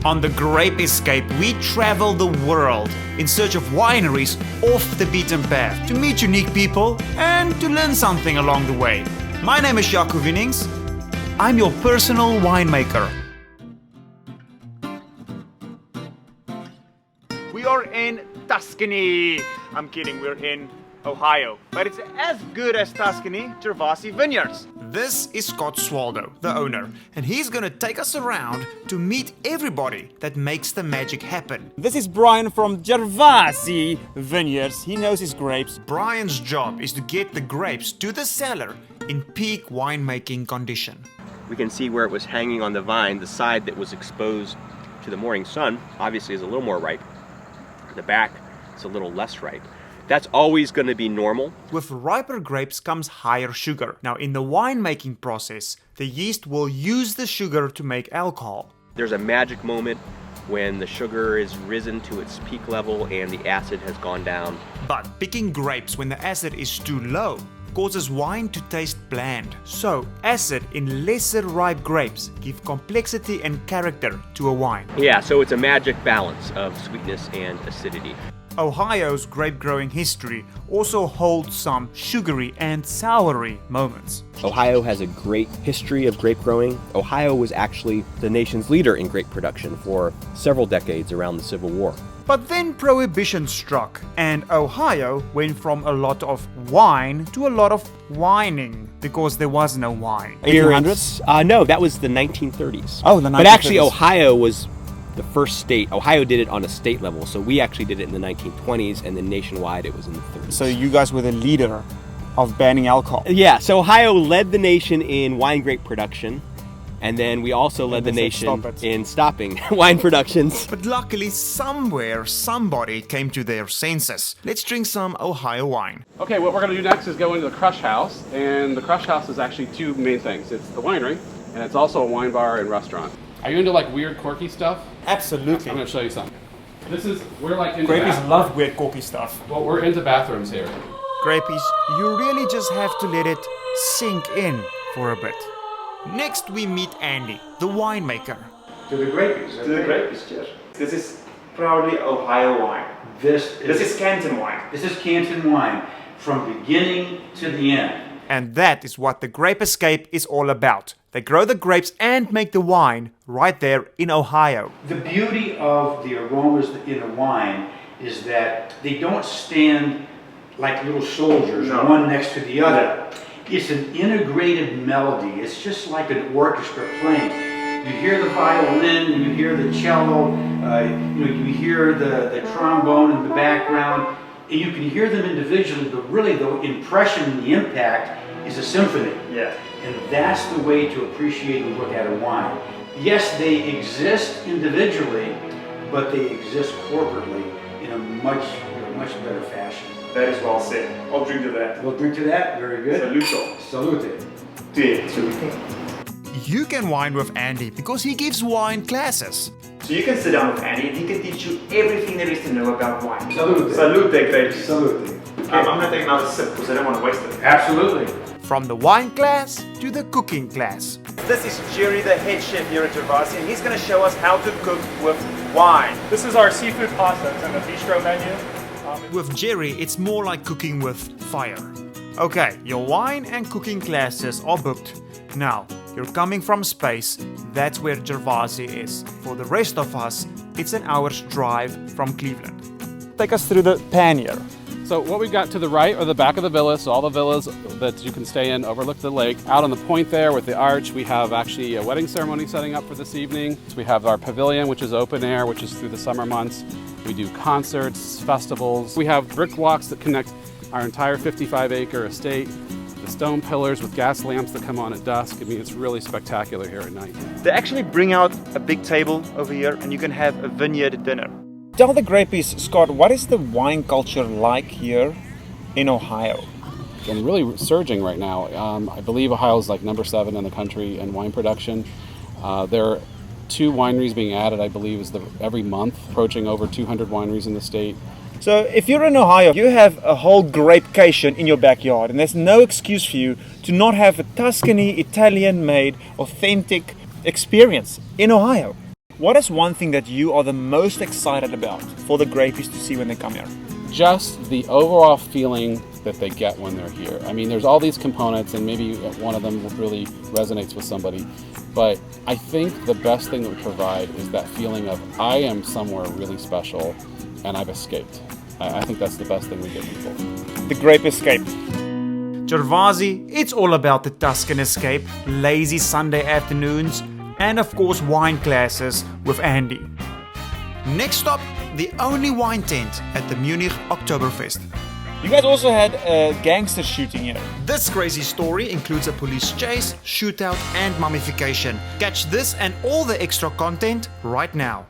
On the Grape Escape, we travel the world in search of wineries off the beaten path to meet unique people and to learn something along the way. My name is Jaco Winnings. I'm your personal winemaker. We are in Tuscany. I'm kidding, we're in Ohio. But it's as good as Tuscany, Gervasi Vineyards. This is Scott Swaldo, the owner, and he's gonna take us around to meet everybody that makes the magic happen. This is Brian from Gervasi Vineyards. He knows his grapes. Brian's job is to get the grapes to the cellar in peak winemaking condition. We can see where it was hanging on the vine, the side that was exposed to the morning sun obviously is a little more ripe. The back is a little less ripe. That's always going to be normal. With riper grapes comes higher sugar. Now in the winemaking process, the yeast will use the sugar to make alcohol. There's a magic moment when the sugar is risen to its peak level and the acid has gone down. But picking grapes when the acid is too low causes wine to taste bland. So acid in lesser ripe grapes give complexity and character to a wine. Yeah, so it's a magic balance of sweetness and acidity. Ohio's grape growing history also holds some sugary and soury moments. Ohio has a great history of grape growing. Ohio was actually the nation's leader in grape production for several decades around the Civil War. But then Prohibition struck, and Ohio went from a lot of wine to a lot of whining because there was no wine. 1800s? No, that was the 1930s. Oh, the 1930s. But actually, Ohio was the first state. Ohio did it on a state level, so we actually did it in the 1920s, and then nationwide it was in the 30s. So you guys were the leader of banning alcohol. Yeah, so Ohio led the nation in wine grape production, and then we also led the nation in stopping wine productions. But luckily, somewhere, somebody came to their senses. Let's drink some Ohio wine. Okay, what we're going to do next is go into the crush house, and the crush house is actually two main things. It's the winery, and it's also a wine bar and restaurant. Are you into like weird, quirky stuff? Absolutely. I'm going to show you something. We're like into Grapies love weird, corky stuff. Well, we're into bathrooms here. Grapies, you really just have to let it sink in for a bit. Next we meet Andy, the winemaker. To the Grapies. To the Grapies, cheers. This is proudly Ohio wine. This is Canton wine. This is Canton wine from beginning to the end. And that is what the Grape Escape is all about. They grow the grapes and make the wine right there in Ohio. The beauty of the aromas in a wine is that they don't stand like little soldiers, one next to the other. It's an integrated melody. It's just like an orchestra playing. You hear the violin, you hear the cello, you hear the trombone in the background, and you can hear them individually, but really the impression and the impact is a symphony. Yeah. And that's the way to appreciate and look at a wine. Yes, they exist individually, but they exist corporately in a much better fashion. That is well said. I'll drink to that. We'll drink to that. Very good. Saluto. Salute. You can wine with Andy because he gives wine classes. So you can sit down with Andy and he can teach you everything there is to know about wine. Salute. Salute, Grapies. Salute. I'm going to take another sip because I don't want to waste it. Absolutely. From the wine class to the cooking class. This is Jerry, the head chef here at Gervasi, and he's going to show us how to cook with wine. This is our seafood pasta. It's in the bistro menu. With Jerry, it's more like cooking with fire. Okay, your wine and cooking classes are booked. Now, you're coming from space, that's where Gervasi is. For the rest of us, it's an hour's drive from Cleveland. Take us through the pannier. So what we've got to the right are the back of the villas. So all the villas that you can stay in overlook the lake. Out on the point there with the arch, we have actually a wedding ceremony setting up for this evening. So we have our pavilion, which is open air, which is through the summer months. We do concerts, festivals. We have brick walks that connect our entire 55-acre estate. The stone pillars with gas lamps that come on at dusk. I mean, it's really spectacular here at night. They actually bring out a big table over here and you can have a vineyard dinner. Tell the Grapies, Scott, what is the wine culture like here in Ohio? And really surging right now. I believe Ohio is like number 7 in the country in wine production. There are 2 wineries being added, I believe, every month, approaching over 200 wineries in the state. So if you're in Ohio, you have a whole grapecation in your backyard, and there's no excuse for you to not have a Tuscany Italian-made authentic experience in Ohio. What is one thing that you are the most excited about for the Grapies to see when they come here? Just the overall feeling that they get when they're here. I mean, there's all these components, and maybe one of them really resonates with somebody, but I think the best thing that we provide is that feeling of I am somewhere really special and I've escaped. I think that's the best thing we give people. The Grape Escape. Gervasi, it's all about the Tuscan escape, lazy Sunday afternoons, and of course wine classes with Andy. Next stop, the only wine tent at the Munich Oktoberfest. You guys also had a gangster shooting here. This crazy story includes a police chase, shootout, and mummification. Catch this and all the extra content right now.